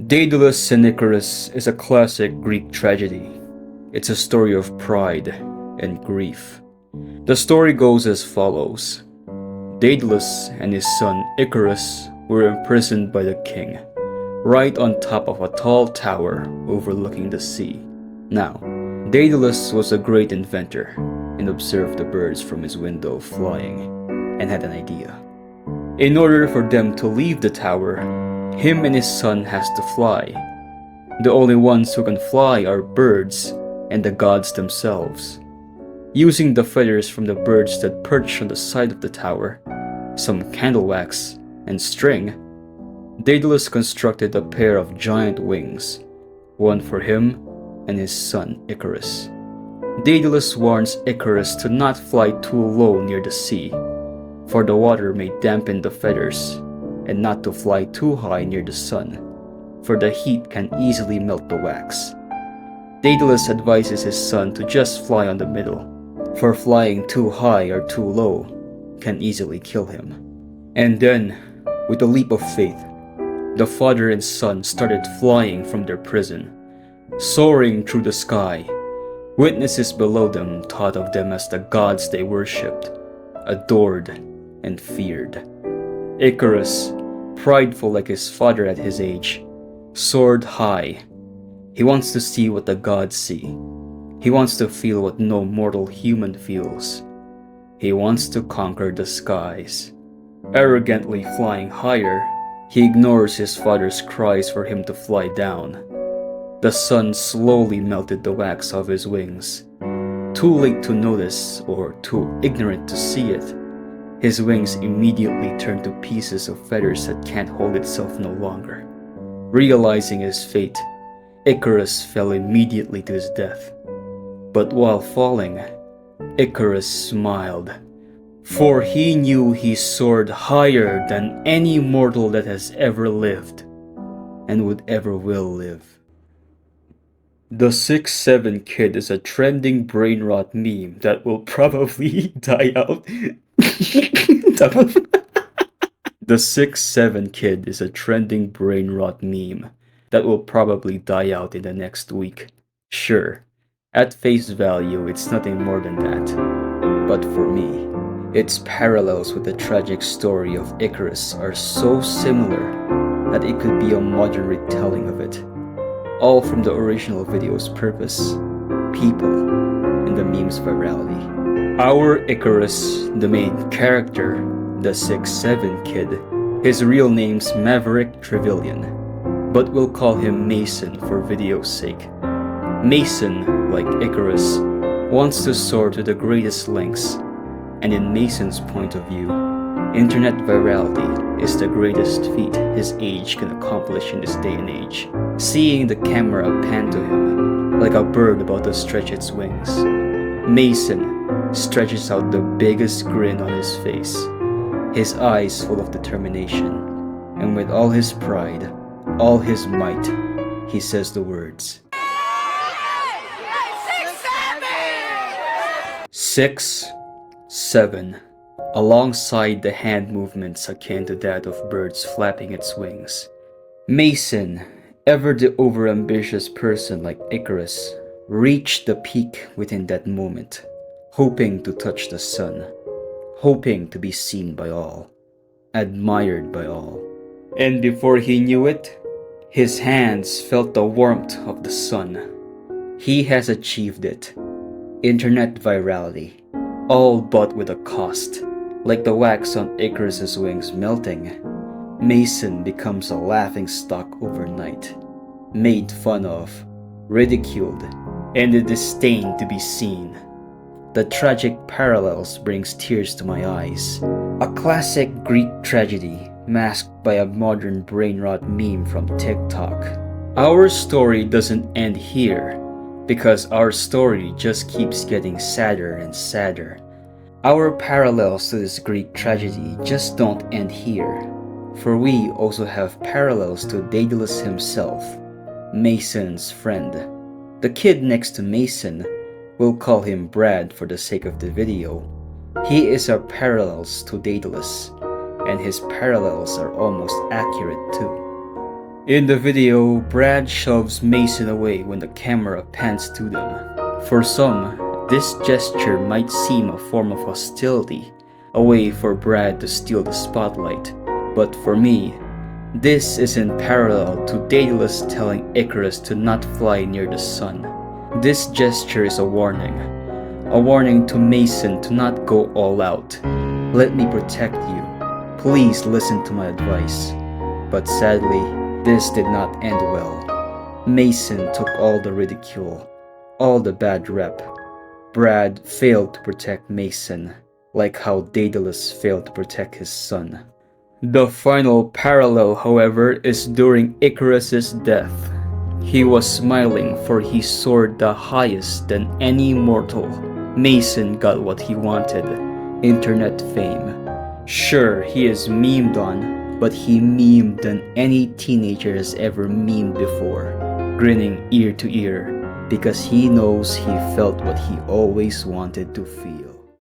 Daedalus and Icarus is a classic Greek tragedy. It's a story of pride and grief. The story goes as follows. Daedalus and his son Icarus were imprisoned by the king, right on top of a tall tower overlooking the sea. Now, Daedalus was a great inventor and observed the birds from his window flying and had an idea. In order for them to leave the tower, him and his son has to fly. The only ones who can fly are birds and the gods themselves. Using the feathers from the birds that perch on the side of the tower, some candle wax, and string, Daedalus constructed a pair of giant wings, one for him and his son Icarus. Daedalus warns Icarus to not fly too low near the sea, for the water may dampen the feathers, and not to fly too high near the sun, for the heat can easily melt the wax. Daedalus advises his son to just fly on the middle, for flying too high or too low can easily kill him. And then, with a leap of faith, the father and son started flying from their prison, soaring through the sky. Witnesses below them thought of them as the gods they worshipped, adored, and feared. Icarus, prideful like his father at his age, soared high. He wants to see what the gods see. He wants to feel what no mortal human feels. He wants to conquer the skies. Arrogantly flying higher, he ignores his father's cries for him to fly down. The sun slowly melted the wax of his wings. Too late to notice or too ignorant to see it, his wings immediately turned to pieces of feathers that can't hold itself no longer. Realizing his fate, Icarus fell immediately to his death. But while falling, Icarus smiled, for he knew he soared higher than any mortal that has ever lived and would ever will live. The 6'7" kid is a trending brain rot meme that will probably die out. The 6'7" kid is a trending brain rot meme that will probably die out in the next week. Sure, at face value it's nothing more than that. But for me, its parallels with the tragic story of Icarus are so similar that it could be a modern retelling of it. All from the original video's purpose, people, and the meme's virality. Our Icarus, the main character, the 6'7" kid, his real name's Maverick Trevelyan, but we'll call him Mason for video's sake. Mason, like Icarus, wants to soar to the greatest lengths, and in Mason's point of view, internet virality is the greatest feat his age can accomplish in this day and age. Seeing the camera pan to him, like a bird about to stretch its wings, Mason stretches out the biggest grin on his face, his eyes full of determination, and with all his pride, all his might, he says the words, 6, 7, alongside the hand movements akin to that of birds flapping its wings. Mason, ever the overambitious person like Icarus, reached the peak within that moment, hoping to touch the sun, hoping to be seen by all, admired by all. And before he knew it, his hands felt the warmth of the sun. He has achieved it. Internet virality, all but with a cost. Like the wax on Icarus's wings melting, Mason becomes a laughingstock overnight, made fun of, ridiculed, and a disdain to be seen. The tragic parallels brings tears to my eyes. A classic Greek tragedy masked by a modern brain rot meme from TikTok. Our story doesn't end here, because our story just keeps getting sadder and sadder. Our parallels to this Greek tragedy just don't end here, for we also have parallels to Daedalus himself, Mason's friend. The kid next to Mason, we'll call him Brad for the sake of the video, he is our parallels to Daedalus, and his parallels are almost accurate too. In the video, Brad shoves Mason away when the camera pans to them. For some, this gesture might seem a form of hostility, a way for Brad to steal the spotlight. But for me, this is in parallel to Daedalus telling Icarus to not fly near the sun. This gesture is a warning to Mason to not go all out. Let me protect you. Please listen to my advice. But sadly, this did not end well. Mason took all the ridicule, all the bad rep. Brad failed to protect Mason, like how Daedalus failed to protect his son. The final parallel, however, is during Icarus's death. He was smiling for he soared the highest than any mortal. Mason got what he wanted, internet fame. Sure, he is memed on, but he memed than any teenager has ever memed before, grinning ear to ear, because he knows he felt what he always wanted to feel.